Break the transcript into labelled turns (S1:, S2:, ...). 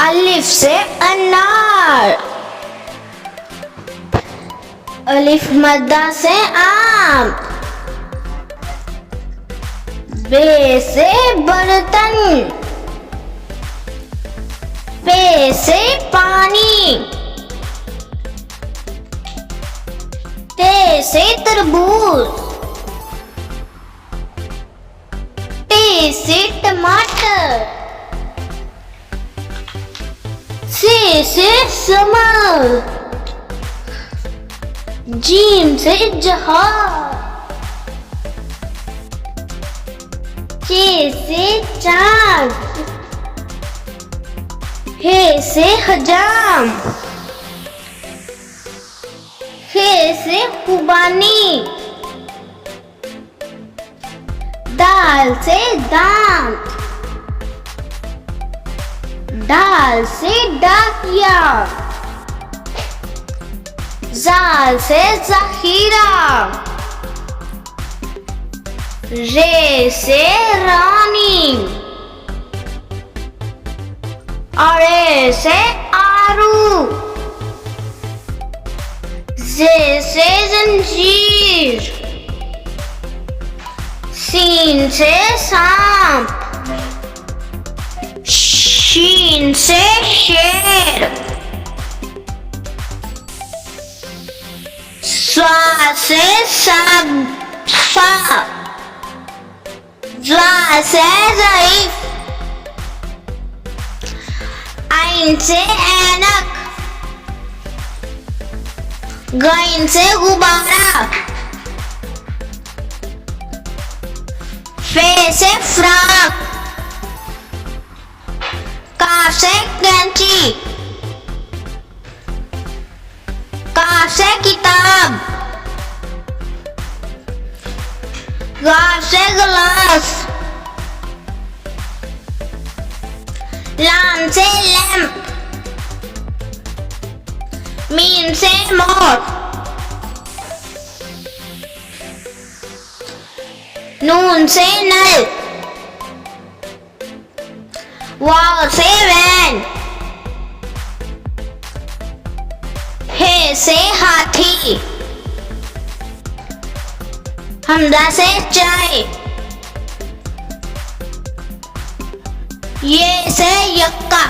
S1: अलिफ से अनार, अलिफ मद्दा से आम, बे से बर्तन, पे से पानी, ते से तरबूज, टे से टमाटर, से समर, जीम से जहाज, चे से चांद, हे से हजाम, हे से खुबानी, दाल से दांत, दाल से डाकिया, जाल से जखीरा, रे से रानी, अरे से आरू, जे से जंजीर, सीन से सांप, शीन से शेर, स्वा से सब्फा, ज़ा से ज़ईफ, आइन से ऐनक, गैन से गुब्बारा, फे से फ्राक, काफ से कैंची, काफ से किताब, गाफ से गिलास, लाम से लैंप, मीम से मोर, नून से नल, वाव से वैन, हे से हाथी, हमजा से चाय, ये से यक्का।